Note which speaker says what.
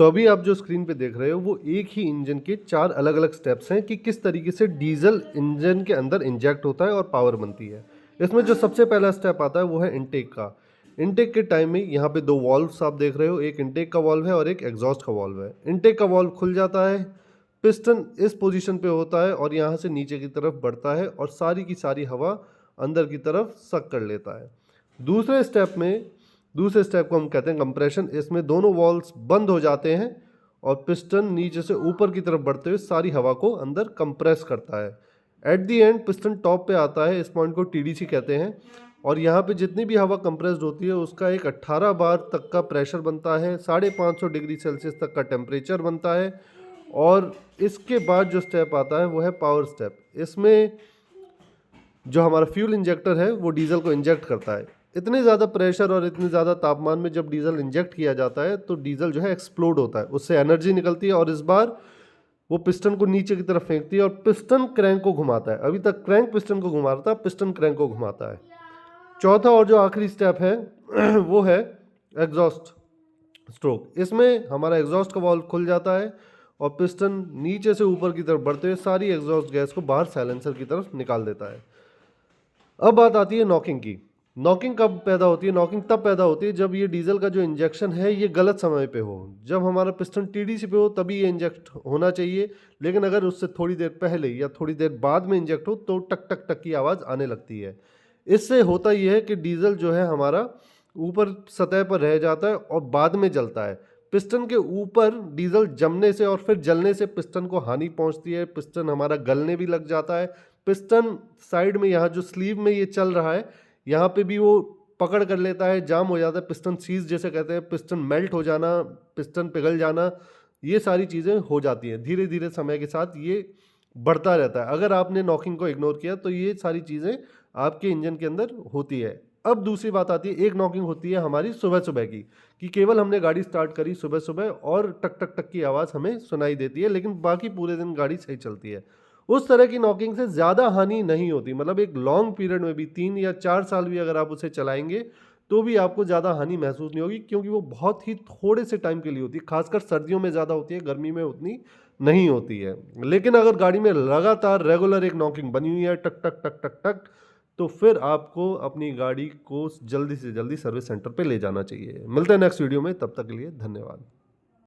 Speaker 1: तो अभी आप जो स्क्रीन पे देख रहे हो वो एक ही इंजन के 4 अलग अलग स्टेप्स हैं कि किस तरीके से डीजल इंजन के अंदर इंजेक्ट होता है और पावर बनती है। इसमें जो सबसे पहला स्टेप आता है वो है इनटेक का। इनटेक के टाइम में यहाँ पे 2 वॉल्व्स आप देख रहे हो, एक इनटेक का वॉल्व है और एक एग्जॉस्ट का वॉल्व है। इनटेक का वॉल्व खुल जाता है, पिस्टन इस पोजीशन पे होता है और यहाँ से नीचे की तरफ बढ़ता है और सारी की सारी हवा अंदर की तरफ सक कर लेता है। दूसरे स्टेप को हम कहते हैं कंप्रेशन। इसमें दोनों वॉल्व्स बंद हो जाते हैं और पिस्टन नीचे से ऊपर की तरफ बढ़ते हुए सारी हवा को अंदर कंप्रेस करता है। At the and piston top पे आता है, इस पॉइंट को टीडीसी कहते हैं, और यहाँ पे जितनी भी हवा कंप्रेस्ड होती है उसका एक 18 बार तक का प्रेशर बनता है, 550 डिग्री सेल्सियस तक का टेम्परेचर बनता है। और इसके बाद जो स्टेप आता है वो है पावर स्टेप। इसमें जो हमारा फ्यूल इंजेक्टर है वो डीजल को इंजेक्ट करता है। इतने ज़्यादा प्रेशर और इतने ज़्यादा तापमान में जब डीजल इंजेक्ट किया जाता है तो डीजल जो है एक्सप्लोड होता है, उससे एनर्जी निकलती है और इस बार वो पिस्टन को नीचे की तरफ फेंकती है और पिस्टन क्रैंक को घुमाता है। अभी तक क्रैंक पिस्टन को घुमा रहा था, पिस्टन क्रैंक को घुमाता है। चौथा और जो आखिरी स्टेप है वो है एग्जॉस्ट स्ट्रोक। इसमें हमारा एग्जॉस्ट का वॉल्व खुल जाता है और पिस्टन नीचे से ऊपर की तरफ बढ़ते हुए सारी एग्जॉस्ट गैस को बाहर साइलेंसर की तरफ निकाल देता है। अब बात आती है नॉकिंग की। नॉकिंग कब पैदा होती है? नॉकिंग तब पैदा होती है जब ये डीजल का जो इंजेक्शन है ये गलत समय पे हो। जब हमारा पिस्टन टीडीसी पे हो तभी ये इंजेक्ट होना चाहिए, लेकिन अगर उससे थोड़ी देर पहले या थोड़ी देर बाद में इंजेक्ट हो तो टक टक टक की आवाज़ आने लगती है। इससे होता यह है कि डीजल जो है हमारा ऊपर सतह पर रह जाता है और बाद में जलता है। पिस्टन के ऊपर डीजल जमने से और फिर जलने से पिस्टन को हानि पहुंचती है, पिस्टन हमारा गलने भी लग जाता है। पिस्टन साइड में यहाँ जो स्लीव में ये चल रहा है यहाँ पे भी वो पकड़ कर लेता है, जाम हो जाता है, पिस्टन सीज जैसे कहते हैं, पिस्टन मेल्ट हो जाना, पिस्टन पिघल जाना, ये सारी चीज़ें हो जाती हैं। धीरे धीरे समय के साथ ये बढ़ता रहता है। अगर आपने नॉकिंग को इग्नोर किया तो ये सारी चीज़ें आपके इंजन के अंदर होती है। अब दूसरी बात आती है, एक नॉकिंग होती है हमारी सुबह सुबह की, कि केवल हमने गाड़ी स्टार्ट करी सुबह सुबह और टक टक टक की आवाज़ हमें सुनाई देती है, लेकिन बाकी पूरे दिन गाड़ी सही चलती है। उस तरह की नॉकिंग से ज़्यादा हानि नहीं होती, मतलब एक लॉन्ग पीरियड में भी 3 या 4 साल भी अगर आप उसे चलाएंगे तो भी आपको ज़्यादा हानि महसूस नहीं होगी, क्योंकि वो बहुत ही थोड़े से टाइम के लिए होती है। खासकर सर्दियों में ज़्यादा होती है, गर्मी में उतनी नहीं होती है। लेकिन अगर गाड़ी में लगातार रेगुलर एक नॉकिंग बनी हुई है टक टक टक टक टक, तो फिर आपको अपनी गाड़ी को जल्दी से जल्दी सर्विस सेंटर पे ले जाना चाहिए। मिलते हैं नेक्स्ट वीडियो में, तब तक के लिए धन्यवाद।